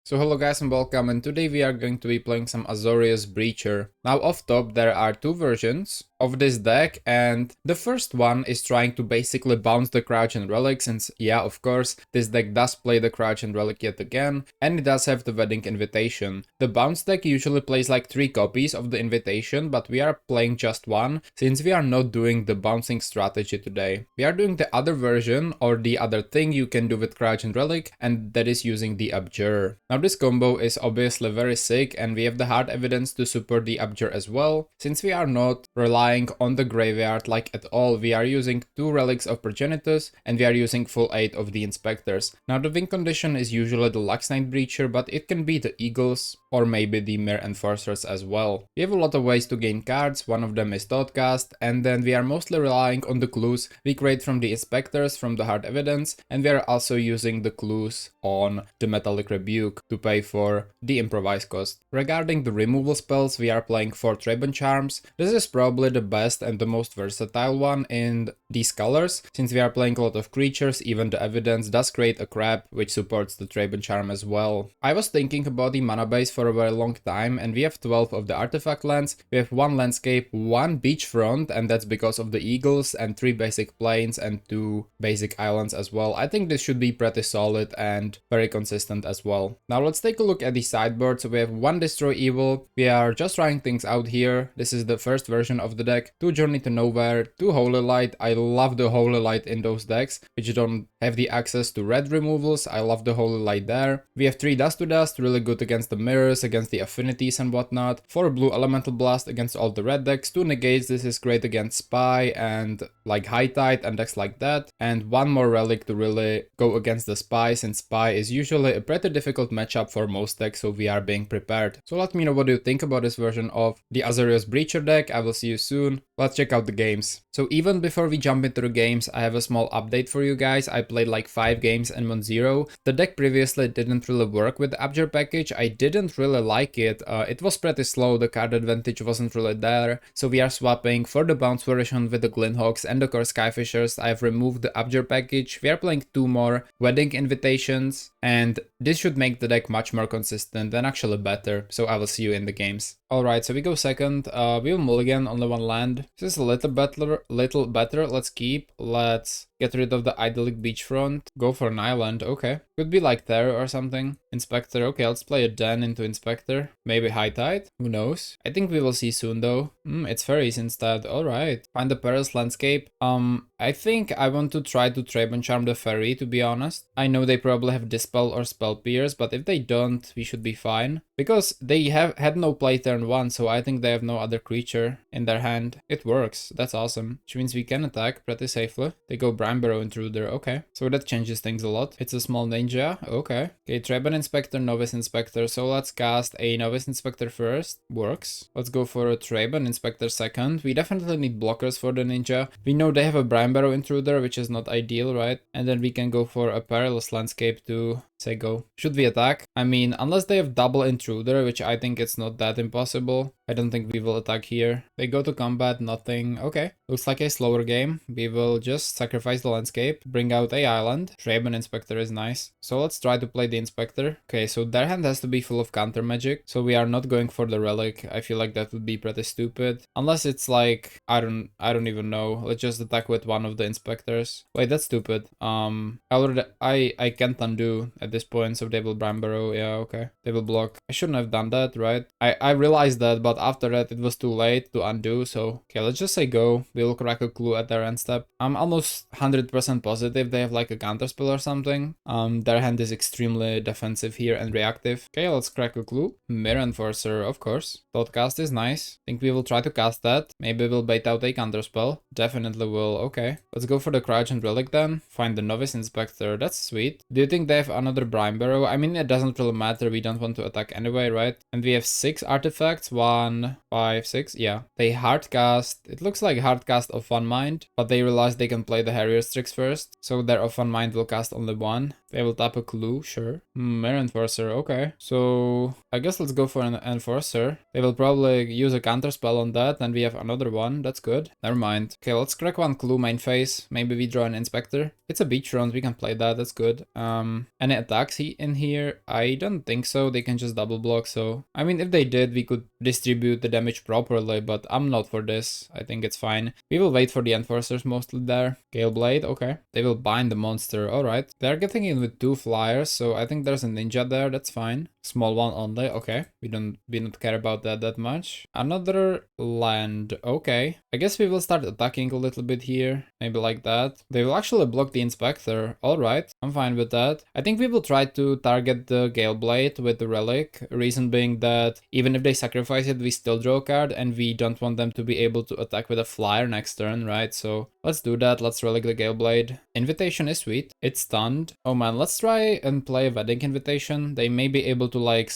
So hello guys and welcome, and today we are going to be playing some Azorius Breacher. Now off top there are two versions of this deck, and the first one is trying to basically bounce the Cryogen Relic, since yeah, of course, this deck does play the Cryogen Relic yet again, and it does have the Wedding Invitation. The bounce deck usually plays like 3 copies of the Invitation, but we are playing just one, since we are not doing the bouncing strategy today. We are doing the other version, or the other thing you can do with Cryogen Relic, and that is using the Abjure. Now this combo is obviously very sick, and we have the hard evidence to support the Abjure as well. Since we are not relying on the graveyard like at all, we are using 2 relics of Progenitus, and we are using full 8 of the Inspectors. Now the win condition is usually the Luxknight Breacher, but it can be the Eagles or maybe the Mere Enforcers as well. We have a lot of ways to gain cards, one of them is Thoughtcast, and then we are mostly relying on the clues we create from the Inspectors, from the hard evidence, and we are also using the clues on the Metallic Rebuke to pay for the improvise cost. Regarding the removal spells, we are playing 4 Trabant Charms. This is probably the best and the most versatile one in these colors, since we are playing a lot of creatures. Even the evidence does create a crab which supports the Trabant Charm as well. I was thinking about the mana base for a very long time, and we have 12 of the artifact lands, we have 1 landscape, 1 beachfront, and that's because of the Eagles, and 3 basic plains and 2 basic islands as well. I think this should be pretty solid and very consistent as well. Now let's take a look at the sideboard. So we have 1 Destroy Evil, we are just trying things out here. This is the first version of the deck. 2 Journey to Nowhere, 2 Holy Light. I love the Holy Light in those decks which don't have the access to red removals. I love the Holy Light there. We have 3 Dust to Dust, really good against the mirrors, against the affinities and whatnot. 4 Blue Elemental Blast against all the red decks. 2 Negates, this is great against Spy and like High Tide and decks like that. And 1 more Relic to really go against the Spy, since Spy is usually a pretty difficult matchup for most decks, so we are being prepared. So let me know what you think about this version of the Azorius Breacher deck. I will see you soon. Let's check out the games. So even before we jump into the games, I have a small update for you guys. I played like 5 games in 1-0. The deck previously didn't really work with the Abjure package. I didn't really like it. It was pretty slow, the card advantage wasn't really there. So we are swapping for the bounce version with the Glynhawks and the Core Skyfishers. I have removed the Abjure package. We are playing 2 more Wedding Invitations, and this should make the deck much more consistent and actually better. So I will see you in the games. Alright, so we go second. We will mulligan, only 1 land. This is a little better. Let's keep. Let's get rid of the Idyllic Beachfront. Go for an island. Okay. Could be like Terror or something. Inspector. Okay, let's play a Den into Inspector. Maybe High Tide. Who knows? I think we will see soon though. It's Faeries instead. Alright. Find the Perilous Landscape. I think I want to try to Trabant Charm the Fairy, to be honest. I know they probably have Dispel or Spell Pierce, but if they don't, we should be fine. Because they have had no play turn 1, so I think they have no other creature in their hand. It works. That's awesome. Which means we can attack pretty safely. They go Brinebarrow Intruder. Okay. So that changes things a lot. It's a small ninja. Okay. Okay, Trabant Inspector, Novice Inspector. So let's cast a Novice Inspector first. Works. Let's go for a Trabant Inspector second. We definitely need blockers for the ninja. We know they have a Brinebarrow Intruder, which is not ideal, right? And then we can go for a Perilous Landscape to say go. Should we attack? I mean, unless they have double Intruder, which I think it's not that impossible. I don't think we will attack here. They go to combat, nothing. Okay. Looks like a slower game. We will just sacrifice the landscape, bring out a island. Trabant Inspector is nice. So let's try to play the Inspector. Okay, so their hand has to be full of counter magic. So we are not going for the Relic. I feel like that would be pretty stupid. Unless it's like, I don't even know. Let's just attack with one of the Inspectors. Wait, that's stupid. I can't undo at this point, so they will Brinebarrow. Yeah, okay. They will block. I shouldn't have done that, right? I realized that, but after that it was too late to undo, so okay, let's just say go. We'll crack a clue at their end step. I'm almost 100% positive they have like a counterspell or something. Their hand is extremely defensive here and reactive. Okay, let's crack a clue. Mirror Enforcer, of course. Thoughtcast is nice. Think we will try to cast that. Maybe we'll bait out a counterspell. Definitely will. Okay. Let's go for the Cryogen Relic then. Find the Novice Inspector. That's sweet. Do you think they have another Brinebarrow? I mean, it doesn't really matter. We don't want to attack anyway, right? And we have 6 artifacts. 1, 5, 6. Yeah. They hardcast. It looks like hardcast of One Mind, but they realize they can play the Harrier Strix first. So their of One Mind will cast only 1. They will tap a clue, sure. Mirror Enforcer, okay. So I guess let's go for an Enforcer. They will probably use a counter spell on that, and we have another one. That's good. Never mind. Okay, let's crack one clue main phase. Maybe we draw an Inspector. It's a beach round, we can play that, that's good. Any attacks in here? I don't think so. They can just double block, so I mean, if they did, we could distribute the damage properly, but I'm not for this. I think it's fine. We will wait for the Enforcers mostly there. Gale Blade, okay. They will bind the monster, alright. They're getting in with 2 flyers, so I think there's a ninja there, that's fine. Small one only, okay. We don't care about that much. Another land, okay. I guess we will start attacking a little bit here, maybe like that. They will actually block the Inspector, alright. I'm fine with that. I think we will try to target the Gale Blade with the Relic. Reason being that even if they sacrifice it, we still draw a card, and we don't want them to be able to attack with a flyer next turn, right? So let's do that. Let's Relic the Gale Blade. Invitation is sweet. It's stunned. Oh man, let's try and play a Wedding Invitation. They may be able to like...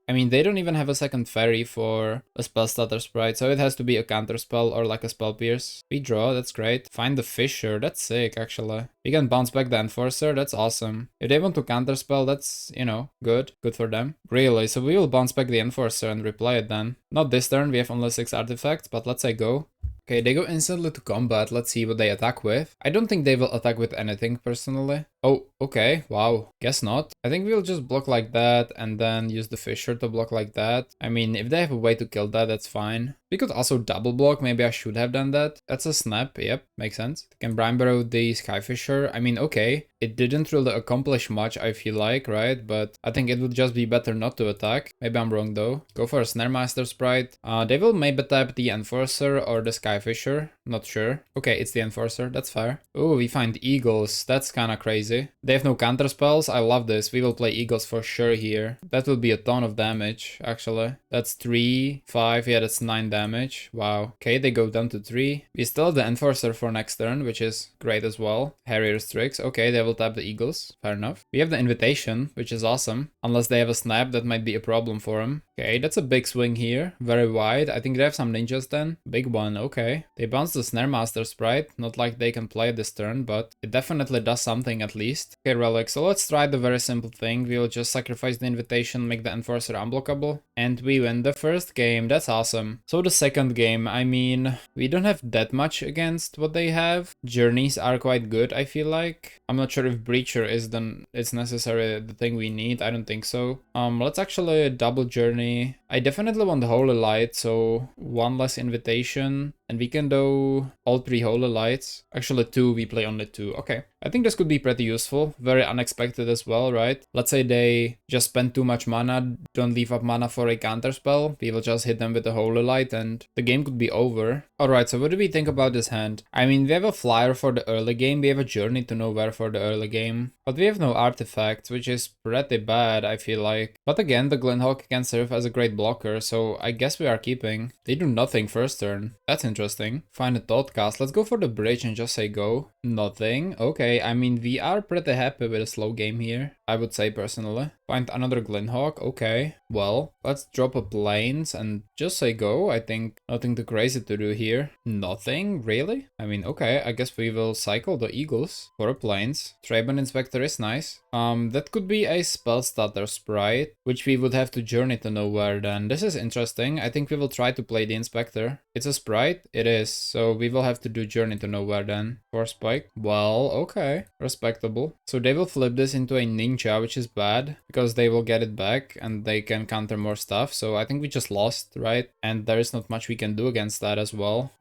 I mean, they don't even have a second fairy for a spell stutter sprite, so it has to be a counter spell or like a spell pierce. We draw, that's great. Find the Fisher, that's sick actually. We can bounce back the Enforcer, that's awesome. If they want to counter spell, that's, you know, good for them. Really, so we will bounce back the Enforcer and replay it then. Not this turn, we have only 6 artifacts, but let's say go. Okay, they go instantly to combat. Let's see what they attack with. I don't think they will attack with anything personally. Oh, okay. Wow. Guess not. I think we'll just block like that and then use the Fisher to block like that. I mean, if they have a way to kill that, that's fine. We could also double block. Maybe I should have done that. That's a snap. Yep, makes sense. Can Brine Barrow the Sky Fisher. I mean, okay. It didn't really accomplish much, I feel like, right? But I think it would just be better not to attack. Maybe I'm wrong though. Go for a Snare Master sprite. They will maybe tap the Enforcer or the Sky Fisher. Not sure. Okay, it's the Enforcer. That's fair. Oh, we find Eagles. That's kind of crazy. They have no counter spells. I love this. We will play Eagles for sure here. That will be a ton of damage, actually. That's 3, 5. Yeah, that's 9 damage. Wow. Okay, they go down to 3. We still have the Enforcer for next turn, which is great as well. Harrier's Tricks. Okay, they will tap the Eagles. Fair enough. We have the Invitation, which is awesome. Unless they have a snap, that might be a problem for them. Okay, that's a big swing here. Very wide. I think they have some ninjas then. Big one. Okay. They bounce the Snare Master sprite. Not like they can play this turn, but it definitely does something at least. Okay, Relic. So let's try the very simple thing. We'll just sacrifice the Invitation, make the Enforcer unblockable, and we win the first game. That's awesome. So the second game, I mean, we don't have that much against what they have. Journeys are quite good, I feel like. I'm not sure if Breacher is it's necessarily the thing we need. I don't think so. Let's actually double Journey. I definitely want the Holy Light, so 1 less Invitation. And we can do all 3 Holy Lights. Actually 2, we play only 2. Okay. I think this could be pretty useful. Very unexpected as well, right? Let's say they just spend too much mana, don't leave up mana for a counter spell. We will just hit them with the Holy Light and the game could be over. Alright, so what do we think about this hand? I mean, we have a flyer for the early game. We have a Journey to Nowhere for the early game. But we have no artifacts, which is pretty bad, I feel like. But again, the Glenhawk can serve as a great blocker, so I guess we are keeping. They do nothing first turn. That's interesting. Find a Thoughtcast. Let's go for the bridge and just say go. Nothing. Okay, I mean, we are pretty happy with a slow game here, I would say personally. Find another Glenhawk. Okay, well, let's drop a Plains and just say go. I think nothing too crazy to do here. Nothing? Really? I mean, okay, I guess we will cycle the Eagles for a Plains. Trayban Inspector is nice. That could be a spell stutter sprite, which we would have to Journey to Nowhere then. This is interesting. I think we will try to play the Inspector. It's a sprite? It is. So we will have to do Journey to Nowhere then. For Spike. Well, okay. Respectable. So they will flip this into a Ninja, which is bad, because they will get it back and they can counter more stuff. So I think we just lost, right? And there is not much we can do against that as well.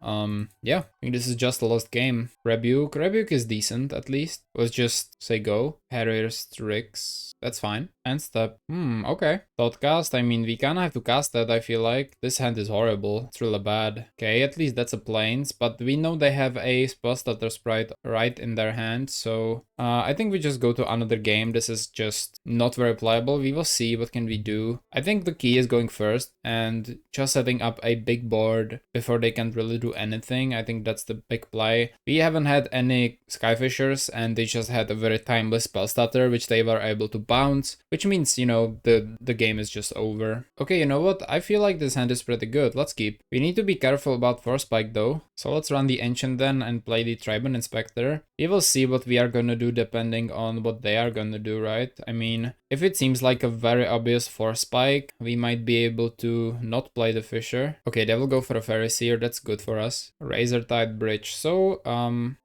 Yeah, I think this is just a lost game. Rebuke. Rebuke is decent, at least. Let's just say go. Harrier's Tricks. That's fine. And step. Okay. Thoughtcast. I mean, we kinda have to cast that, I feel like. This hand is horrible. It's really bad. Okay, at least that's a Plains. But we know they have a spell stutter sprite right in their hand. So I think we just go to another game. This is just not very playable. We will see what can we do. I think the key is going first and just setting up a big board before they can really do anything. I think that's the big play. We haven't had any Skyfishers and they just had a very timeless spell stutter which they were able to bounce, which means, you know, the game is just over. Okay, you know what? I feel like this hand is pretty good. Let's keep. We need to be careful about Force Spike though. So let's run the Ancient then and play the Tribune Inspector. We will see what we are gonna do depending on what they are gonna do, right? I mean, if it seems like a very obvious force spike, we might be able to not play the Fisher. Okay, they will go for a Faeries here, that's good for us. Razor-Tide Bridge. So,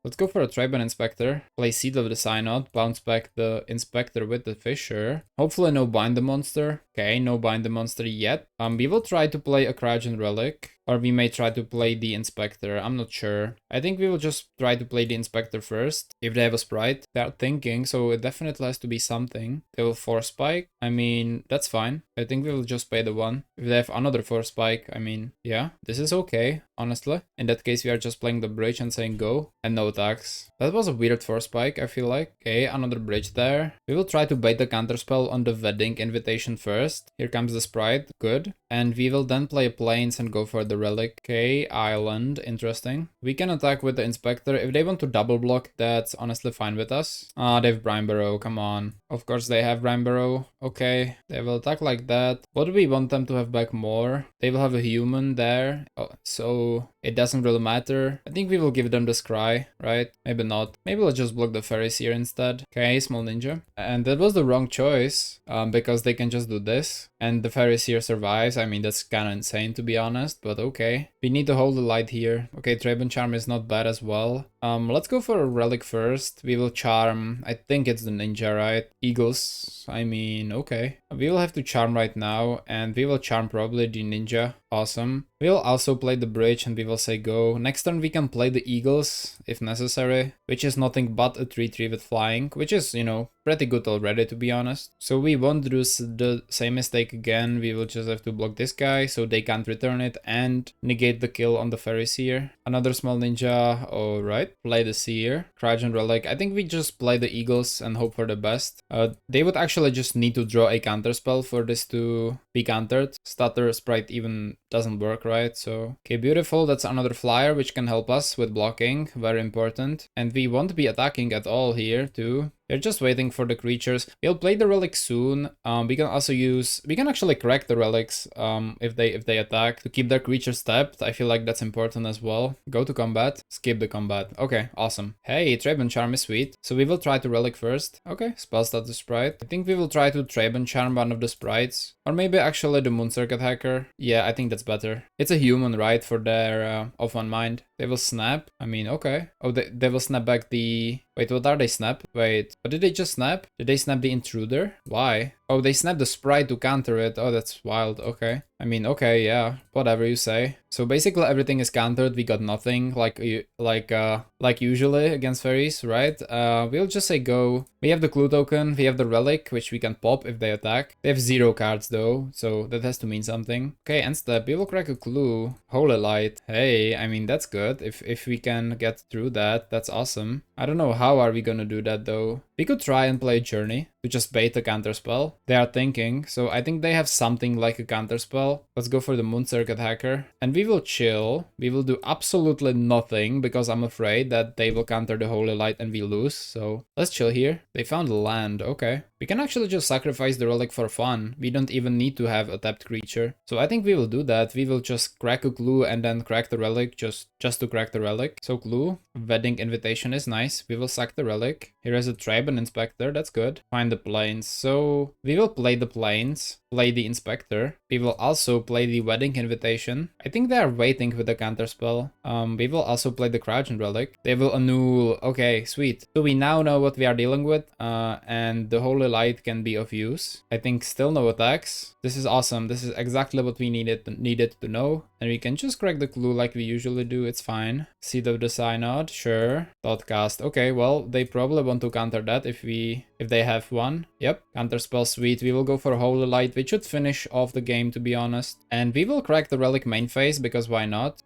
let's go for a Tribune Inspector. Play Seed of the Synod, bounce back the Inspector with the Fisher. Hopefully no Bind the Monster. Okay, no Bind the Monster yet. We will try to play a Cryogen Relic. Or we may try to play the Inspector, I'm not sure. I think we will just try to play the Inspector first. If they have a Sprite, they are thinking, so it definitely has to be something. They will Force Spike, I mean, that's fine. I think we will just pay the 1. If they have another Force Spike, I mean, yeah, this is okay, honestly. In that case, we are just playing the bridge and saying go, and no attacks. That was a weird Force Spike, I feel like. Okay, another bridge there. We will try to bait the counterspell on the Wedding Invitation first. Here comes the Sprite, good. And we will then play Plains and go for the Relic. Okay, Island, interesting. We can attack with the Inspector. If they want to double block, that's honestly fine with us. Ah, they have Brine Burrow, come on. Of course they have Brine Burrow. Okay, they will attack like that. What do we want them to have back more? They will have a human there, so it doesn't really matter. I think we will give them the Scry, right? Maybe not. Maybe we'll just block the Faeries here instead. Okay, small ninja. And that was the wrong choice, because they can just do this. And the Faeries here survives. I mean, that's kind of insane to be honest, but okay. We need to hold the light here. Okay, Tribune Charm is not bad as well. Let's go for a Relic first. We will Charm, I think it's the Ninja, right? Eagles, I mean, okay. We will have to Charm right now, and we will Charm probably the Ninja. Awesome. We'll also play the bridge and we will say go. Next turn we can play the Eagles if necessary, which is nothing but a 3-3 with flying, which is, you know, pretty good already to be honest. So we won't do the same mistake again. We will just have to block this guy so they can't return it and negate the kill on the Faeries here. Another small ninja, alright. Play the Seer. Cryogen Relic. I think we just play the Eagles and hope for the best. They would actually just need to draw a counterspell for this to be countered. Stutter Sprite even doesn't work, right? So, okay, beautiful. That's another flyer which can help us with blocking. Very important. And we won't be attacking at all here too. They're just waiting for the creatures. We'll play the relic soon. We can actually crack the relics if they attack to keep their creatures tapped. I feel like that's important as well. Go to combat, skip the combat. Okay, awesome. Hey, Tribune Charm is sweet. So we will try to relic first. Okay, spell status sprite. I think we will try to Tribune Charm one of the sprites. Or maybe actually the Moon Circuit Hacker. Yeah, I think that's better. It's a human, right, for their off one mind. They will snap. I mean, okay. Oh, they will snap back the... Wait, what are they snap? Wait, what did they just snap? Did they snap the Intruder? Why? Oh, they snapped the sprite to counter it. Oh, that's wild. Okay. I mean, okay, yeah. Whatever you say. So basically everything is countered. We got nothing like usually against Faeries, right? We'll just say go. We have the clue token. We have the relic, which we can pop if they attack. They have 0 cards though, so that has to mean something. Okay, end step. We will crack a clue. Holy light. Hey, I mean, that's good. If we can get through that, that's awesome. I don't know how are we gonna do that though. We could try and play Journey to just bait the counterspell. They are thinking, so I think they have something like a counterspell. Let's go for the Moon Circuit Hacker. And we will chill. We will do absolutely nothing because I'm afraid that they will counter the Holy Light and we lose. So let's chill here. They found a land, okay. We can actually just sacrifice the relic for fun. We don't even need to have a tapped creature. So I think we will do that. We will just crack a clue and then crack the relic just to crack the relic. So clue, Wedding Invitation is nice. We will sack the relic. Here is a Tribune Inspector, that's good. Find the plains. So we will play the plains, play the Inspector. We will also play the Wedding Invitation. I think they are waiting with the counterspell. We will also play the Cryogen Relic. They will annul. Okay, sweet. So we now know what we are dealing with, and the Holy Light can be of use. I think still no attacks. This is awesome. This is exactly what we needed to know. And we can just crack the clue like we usually do. It's fine. Seed of the Synod, sure. Thoughtcast. Okay, well, they probably want to counter that if they have one. Yep, counterspell sweet. We will go for Holy Light, which should finish off the game to be honest. And we will crack the relic main phase because why not?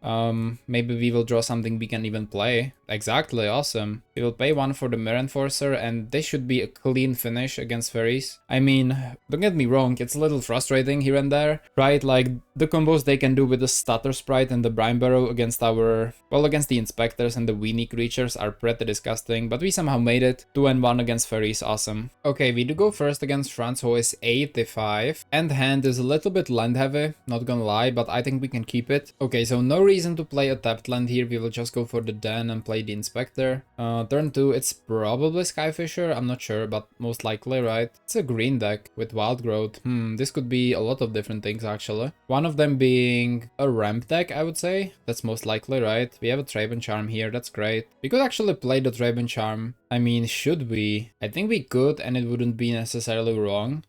Maybe we will draw something we can even play. Exactly, awesome. We will pay 1 for the Mirror Enforcer and this should be a clean finish against Faeries. I mean, don't get me wrong, it's a little frustrating here and there, right? Like the combos they can do with the Stutter Sprite and the Brine Barrow against our, well, against the Inspectors and the Weenie creatures are pretty disgusting, but we somehow made it. 2-1 against Faeries, awesome. Okay, we do go first against Franz, who is 85, and hand is a little bit land heavy, not gonna lie, but I think we can keep it. Okay, so no reason to play a tapped land here, we will just go for the Den and play the Inspector. Turn 2, it's probably Skyfisher, I'm not sure, but most likely, right? It's a green deck with Wild Growth. This could be a lot of different things actually. One of them being a ramp deck, I would say. That's most likely, right? We have a Traben Charm here, that's great. We could actually play the Traben Charm. I mean, should we? I think we could, and it wouldn't be necessarily wrong.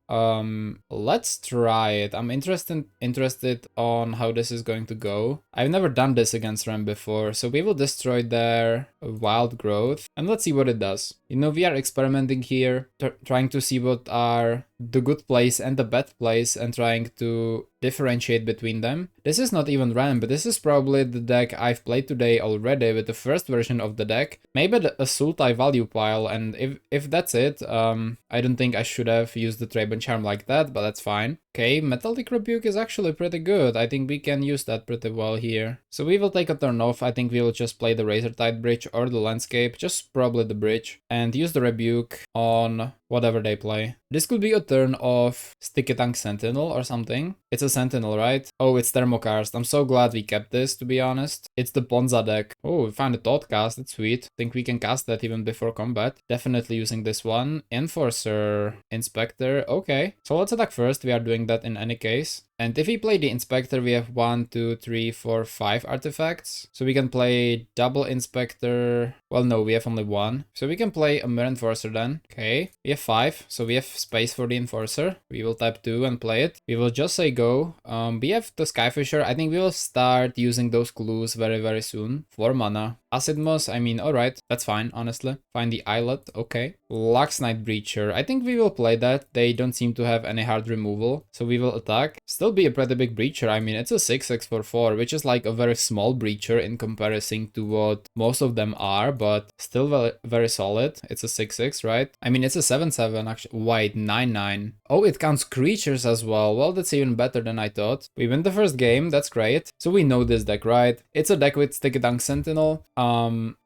Let's try it. I'm interested on how this is going to go. I've never done this against Ram before, so we will destroy their Wild Growth, and let's see what it does. You know, we are experimenting here, trying to see what are the good plays and the bad plays and trying to differentiate between them. This is not even Ram, but this is probably the deck I've played today already with the first version of the deck. Maybe a Sultai value pile, and if that's it, I don't think I should have used the Traben Charm like that, but that's fine. Okay, Metallic Rebuke is actually pretty good. I think we can use that pretty well here. So we will take a turn off. I think we will just play the Razortide Bridge or the Landscape, just probably the Bridge, and use the Rebuke on whatever they play. This could be a turn of Sticky Tank Sentinel or something. It's a Sentinel, right? Oh, it's Thermokarst. I'm so glad we kept this, to be honest. It's the Ponza deck. Oh, we found a Thoughtcast. That's sweet. Think we can cast that even before combat. Definitely using this one. Enforcer, Inspector. Okay. So let's attack first. We are doing that in any case. And if we play the Inspector, we have 1, 2, 3, 4, 5 artifacts. So we can play double Inspector. Well, no, we have only 1. So we can play a Mirror Enforcer then. Okay, we have 5, so we have space for the Enforcer. We will tap 2 and play it. We will just say go. We have the Skyfisher. I think we will start using those clues very, very soon. 4 mana. Acid Moss, I mean, alright, that's fine, honestly. Find the Islet, okay. Luxknight Breacher, I think we will play that. They don't seem to have any hard removal, so we will attack. Still be a pretty big Breacher, I mean, it's a 6/6 for 4, which is like a very small Breacher in comparison to what most of them are, but still very, very solid. It's a 6/6, right? I mean, it's a 7/7, actually. Wait, 9/9. Oh, it counts creatures as well. Well, that's even better than I thought. We win the first game, that's great. So we know this deck, right? It's a deck with Sticky Tank Sentinel.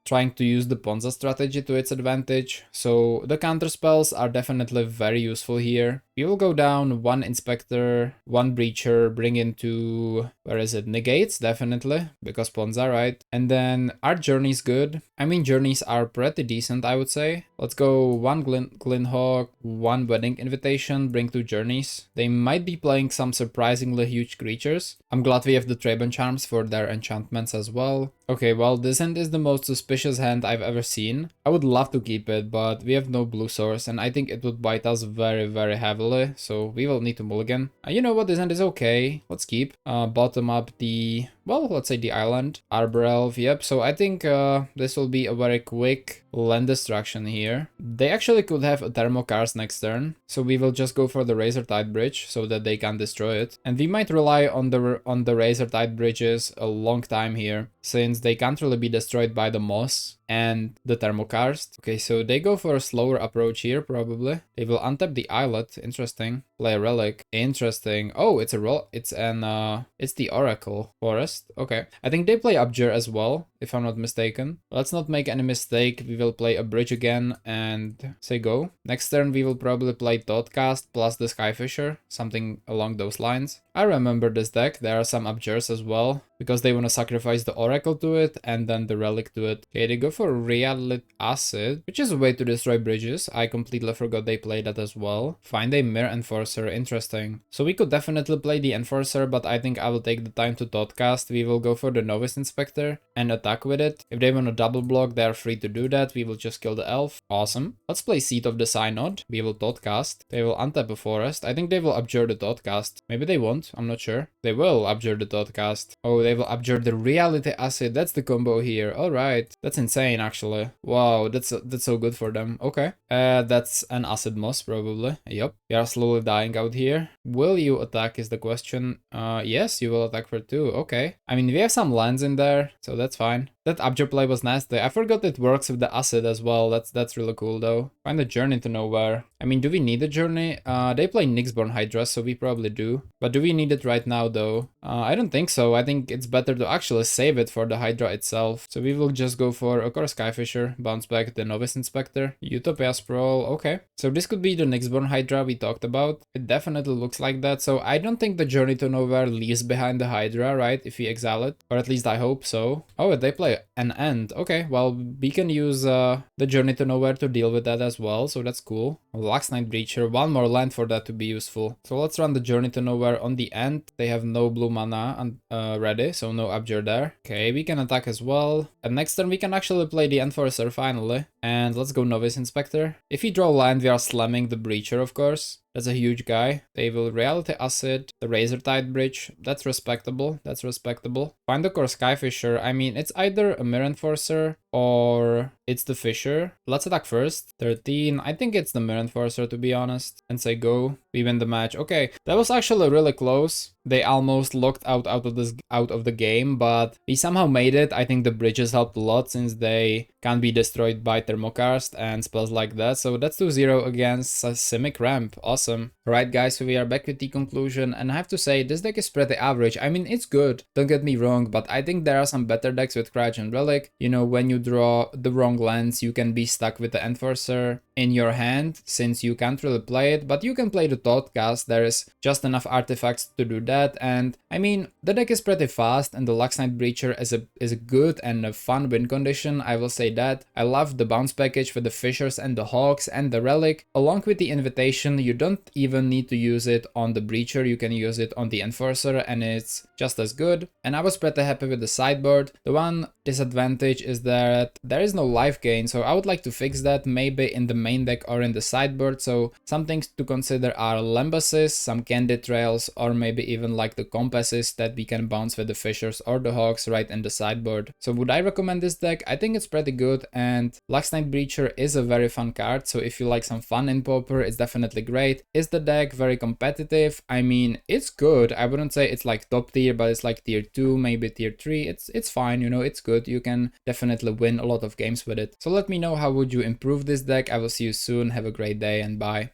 Trying to use the Ponza strategy to its advantage. So the counter spells are definitely very useful here. We will go down 1 Inspector, 1 Breacher, bring in 2, where is it? Negates, definitely, because Ponza, right? And then our Journey's good. I mean, Journeys are pretty decent, I would say. Let's go 1 Glinhawk, 1 Wedding Invitation, bring 2 Journeys. They might be playing some surprisingly huge creatures. I'm glad we have the Traben Charms for their enchantments as well. Okay, well, this hand is the most suspicious hand I've ever seen. I would love to keep it, but we have no blue source, and I think it would bite us very, very heavily, so we will need to mulligan. You know what, this hand is okay. Let's keep. Bottom up the, well, let's say the island. Arbor Elf, yep, so I think this will be a very quick land destruction here. They actually could have a Thermokarst next turn, so we will just go for the Razortide Bridge so that they can destroy it. And we might rely on the Razortide Bridges a long time here, since they can't really be destroyed by the moss and the Thermokarst. Okay, so they go for a slower approach here, probably. They will untap the Islet, interesting. Play a Relic, interesting. Oh, it's the Oracle Forest, okay. I think they play Abjure as well, if I'm not mistaken. Let's not make any mistake, we will play a Bridge again and say go. Next turn we will probably play Thoughtcast plus the Skyfisher, something along those lines. I remember this deck, there are some Abjures as well, because they want to sacrifice the Oracle to it and then the Relic to it. Okay, they go for Realit Acid, which is a way to destroy bridges. I completely forgot they play that as well. Find a Mirror Enforcer, interesting. So we could definitely play the Enforcer, but I think I will take the time to Thoughtcast. We will go for the Novice Inspector and attack with it. If they want to double block, they are free to do that. We will just kill the Elf. Awesome. Let's play Seat of the Synod. We will Thoughtcast. They will untap a forest. I think they will abjure the Thoughtcast. Maybe they won't, I'm not sure. They will abjure the Thoughtcast. Oh, they will abjure the Reality Acid. That's the combo here. Alright. That's insane, actually. Wow, that's so good for them. Okay. That's an Acid Moss, probably. Yup. We are slowly dying out here. Will you attack is the question. Yes, you will attack for 2. Okay. I mean, we have some lands in there, so that's fine. That Abjure play was nasty. I forgot it works with the acid as well. That's really cool though. Find a journey to nowhere. I mean, do we need a journey? They play Nyxborn Hydra, so we probably do. But do we need it right now though? I don't think so. I think it's better to actually save it for the Hydra itself. So we will just go for, of course, Skyfisher, bounce back the Novice Inspector, Utopia Sprawl, okay. So this could be the Nyxborn Hydra we talked about. It definitely looks like that. So I don't think the Journey to Nowhere leaves behind the Hydra, right? If we exile it, or at least I hope so. Oh, they play an end. Okay, well, we can use the Journey to Nowhere to deal with that as well, so that's cool. Luxknight Breacher, one more land for that to be useful. So let's run the Journey to Nowhere on the end. They have no blue mana ready, so no Abjure there. Okay, we can attack as well. And next turn we can actually play the Enforcer finally. And let's go Novice Inspector. If we draw land, we are slamming the Breacher, of course. That's a huge guy. They will Reality Acid, the Razortide Bridge. That's respectable. That's respectable. Find the core Skyfisher. I mean, it's either a Mirror Enforcer or it's the Fisher. Let's attack first. 13. I think it's the Mirror Enforcer, to be honest. And say go. We win the match. Okay, that was actually really close. They almost locked out of the game, but we somehow made it. I think the bridges helped a lot since they can't be destroyed by Thermokarst and spells like that. So that's 2-0 against a Simic ramp. Awesome. Alright guys, so we are back with the conclusion, and I have to say this deck is pretty average. I mean, it's good, don't get me wrong, but I think there are some better decks with Cryogen Relic. You know, when you draw the wrong lands, you can be stuck with the Enforcer in your hand since you can't really play it, but you can play the Thoughtcast. There is just enough artifacts to do that, and I mean, the deck is pretty fast, and the Luxknight Breacher is a good and a fun win condition, I will say that. I love the bounce package with the Fishers and the Hawks and the Relic. Along with the Invitation, you don't even need to use it on the Breacher, you can use it on the Enforcer and it's just as good. And I was pretty happy with the sideboard. The one disadvantage is that there is no life gain, so I would like to fix that maybe in the main deck or in the sideboard. So some things to consider are Lambasses, some Candy Trails, or maybe even like the Compasses that we can bounce with the Fishers or the Hawks right in the sideboard. So would I recommend this deck? I think it's pretty good, and Luxknight Breacher is a very fun card, so if you like some fun in Pauper, it's definitely great. Is the deck very competitive? I mean, it's good. I wouldn't say it's like top tier, but it's like tier 2, maybe tier 3. It's fine, you know, it's good. You can definitely win a lot of games with it. So let me know how would you improve this deck. I will see you soon. Have a great day and bye.